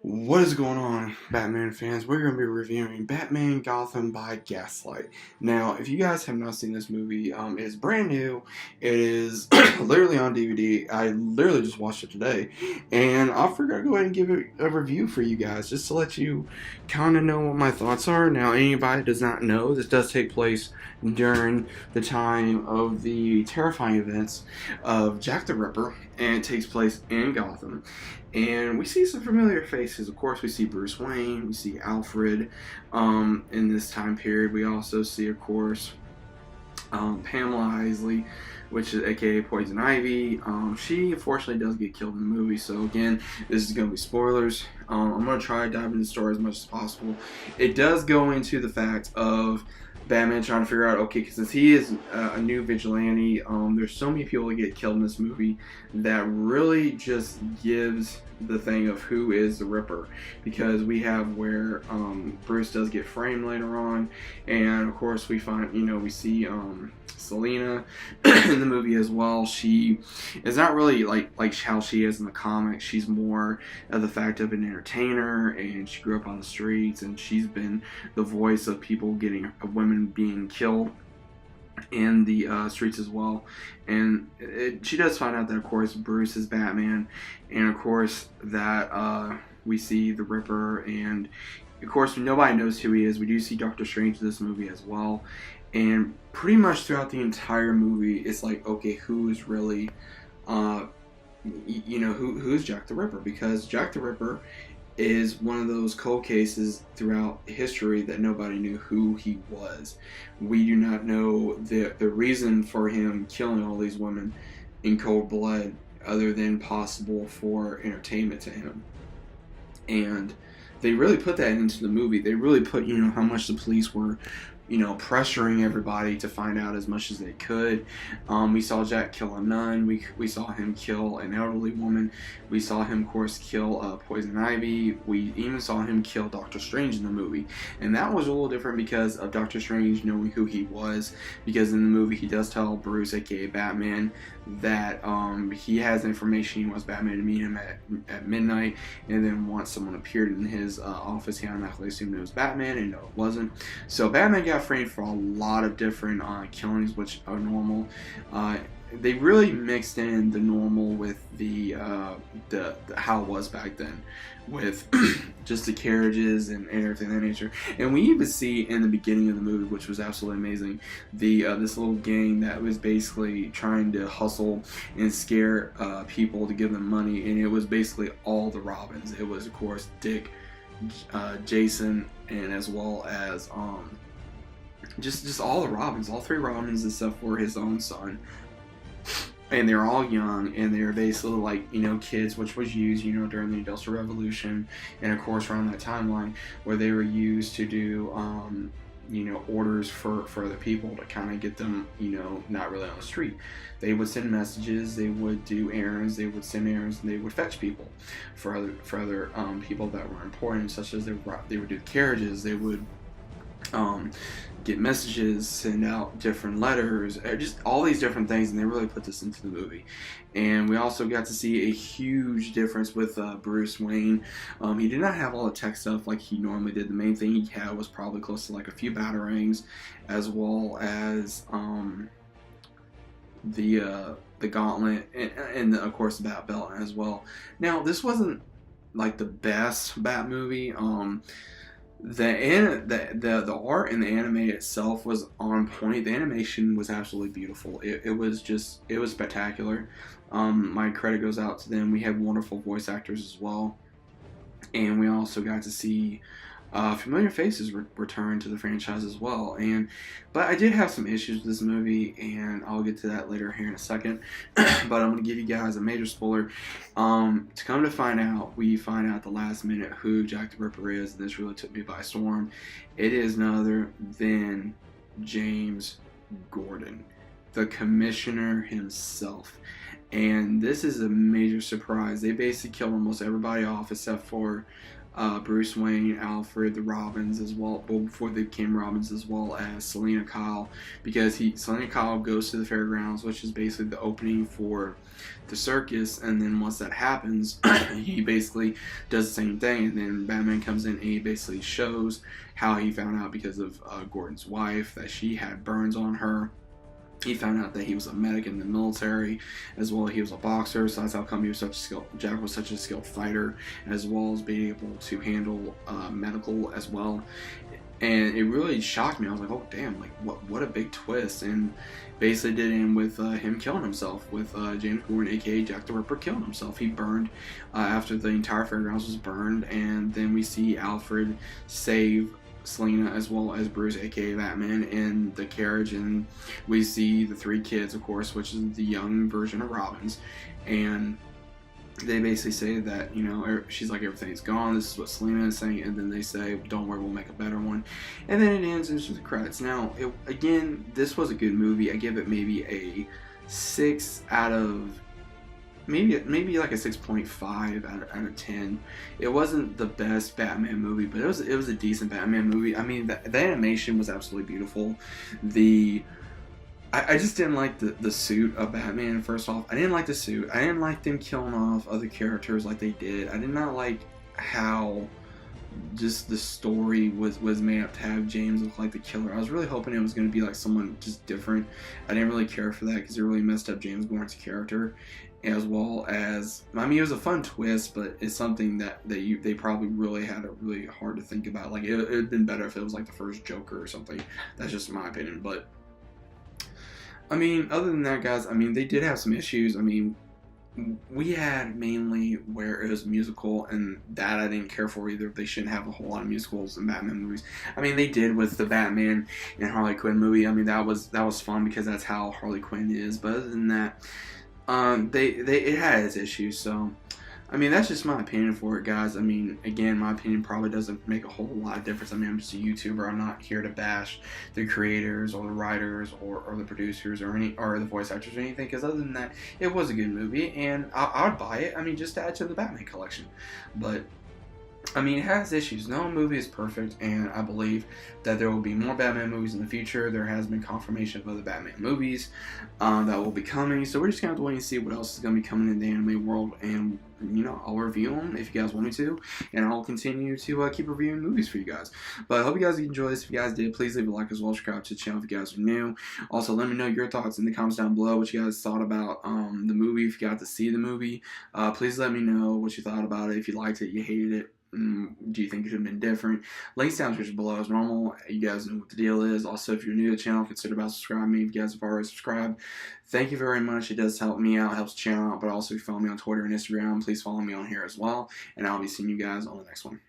What is going on, Batman fans? We're going to be reviewing Batman Gotham by Gaslight. Now, if you guys have not seen this movie, it is brand new. It is literally on DVD. I literally just watched it today. And I figured I'd go ahead and give it a review for you guys, just to let you kind of know what my thoughts are. Now, anybody does not know, this does take place during the time of the terrifying events of Jack the Ripper, and it takes place in Gotham. And we see some familiar faces. Of course, we see Bruce Wayne, we see Alfred in this time period. We also see, of course, Pamela Isley, which is aka Poison Ivy. She unfortunately does get killed in the movie, so again, this is going to be spoilers. I'm going to try to dive into the story as much as possible. It does go into the fact of Batman trying to figure out, okay, because since he is a new vigilante, there's so many people that get killed in this movie that really just gives the thing of who is the Ripper, because we have where Bruce does get framed later on, and of course we find, we see Selina in the movie as well. She is not really like how she is in the comics. She's more of the fact of an entertainer, and she grew up on the streets, and she's been the voice of people of women being killed in the streets as well. And she does find out that, of course, Bruce is Batman, and of course that we see the Ripper, and of course nobody knows who he is. We do see Doctor Strange in this movie as well, and pretty much throughout the entire movie it's like, okay, who is really who's Jack the Ripper, because Jack the Ripper is one of those cold cases throughout history that nobody knew who he was. We do not know the reason for him killing all these women in cold blood, other than possible for entertainment to him. And they really put that into the movie. They really put, how much the police were, pressuring everybody to find out as much as they could. We saw Jack kill a nun. We saw him kill an elderly woman. We saw him, of course, kill Poison Ivy. We even saw him kill Doctor Strange in the movie. And that was a little different because of Doctor Strange knowing who he was, because in the movie he does tell Bruce, aka Batman, that he has information he wants Batman to meet him at midnight, and then once someone appeared in his office, he automatically assumed it was Batman, and no, it wasn't. So Batman got framed for a lot of different killings, which are normal. They really mixed in the normal with the how it was back then, with just the carriages and everything of that nature. And we even see in the beginning of the movie, which was absolutely amazing, the this little gang that was basically trying to hustle and scare people to give them money, and it was basically all the Robins. It was, of course, Dick, Jason, and as well as just all the Robins, all three Robins, except for his own son. And they're all young, and they're basically like, kids, which was used, during the Industrial Revolution, and of course around that timeline where they were used to do, orders for other people to kind of get them, not really on the street. They would send messages, they would do errands, they would send errands, and they would fetch people for other people that were important, such as they would do carriages, they would get messages, send out different letters, just all these different things, and they really put this into the movie. And we also got to see a huge difference with Bruce Wayne. He did not have all the tech stuff like he normally did. The main thing he had was probably close to like a few batarangs, as well as the gauntlet, and of course the bat belt as well. Now, this wasn't like the best Bat movie. The art and the anime itself was on point. The animation was absolutely beautiful. It was spectacular. My credit goes out to them. We had wonderful voice actors as well, and we also got to see familiar faces return to the franchise as well. But I did have some issues with this movie, and I'll get to that later here in a second. But I'm going to give you guys a major spoiler. To come to find out, we find out at the last minute who Jack the Ripper is, and this really took me by storm. It is none other than James Gordon, the Commissioner himself. And this is a major surprise. They basically killed almost everybody off except for Bruce Wayne, Alfred, the Robins as well, before they became Robins, as well as Selena Kyle, because Selena Kyle goes to the fairgrounds, which is basically the opening for the circus, and then once that happens, he basically does the same thing, and then Batman comes in and he basically shows how he found out because of Gordon's wife that she had burns on her. He found out that he was a medic in the military, as well as he was a boxer, so that's how come he was such a skilled, Jack was such a skilled fighter, as well as being able to handle medical as well. And it really shocked me. I was like, oh damn, like what a big twist. And basically did end with him killing himself, with James Gordon, aka Jack the Ripper, killing himself. He burned after the entire fairgrounds was burned, and then we see Alfred save Selena as well as Bruce, aka Batman, in the carriage, and we see the three kids, of course, which is the young version of Robin's, and they basically say that, you know, she's like, everything's gone, this is what Selena is saying, and then they say, don't worry, we'll make a better one, and then it ends into the credits. Now, again, this was a good movie. I give it maybe a 6 out of maybe like a 6.5 out of 10. It wasn't the best Batman movie, but it was a decent Batman movie. I mean, the animation was absolutely beautiful. I just didn't like the suit of Batman. First off, I didn't like the suit. I didn't like them killing off other characters like they did. I did not like how just the story was made up to have James look like the killer. I was really hoping it was going to be like someone just different. I didn't really care for that because it really messed up James Gordon's character, as well as, I mean, it was a fun twist, but it's something that they probably really had it really hard to think about. Like, it would have been better if it was like the first Joker or something. That's just my opinion. But I mean, other than that, guys, I mean, they did have some issues. I mean, we had mainly where it was musical, and that I didn't care for either. They shouldn't have a whole lot of musicals in Batman movies. I mean, they did with the Batman and Harley Quinn movie. I mean, that was fun because that's how Harley Quinn is. But other than that, it had its issues. So, I mean, that's just my opinion for it, guys. I mean, again, my opinion probably doesn't make a whole lot of difference. I mean, I'm just a YouTuber. I'm not here to bash the creators or the writers or the producers or the voice actors or anything. Because other than that, it was a good movie, and I would buy it. I mean, just to add to the Batman collection. But I mean, it has issues. No movie is perfect, and I believe that there will be more Batman movies in the future. There has been confirmation of other Batman movies that will be coming, so we're just going to have to wait and see what else is going to be coming in the anime world, and, you know, I'll review them if you guys want me to, and I'll continue to keep reviewing movies for you guys. But I hope you guys enjoyed this. If you guys did, please leave a like as well as subscribe to the channel if you guys are new. Also, let me know your thoughts in the comments down below, what you guys thought about the movie, if you got to see the movie. Please let me know what you thought about it, if you liked it, you hated it. Do you think it should have been different? Links down description below as normal. You guys know what the deal is. Also, if you're new to the channel, consider about subscribing me if you guys have already subscribed. Thank you very much. It does help me out, helps the channel out. But also, if you follow me on Twitter and Instagram, please follow me on here as well. And I'll be seeing you guys on the next one.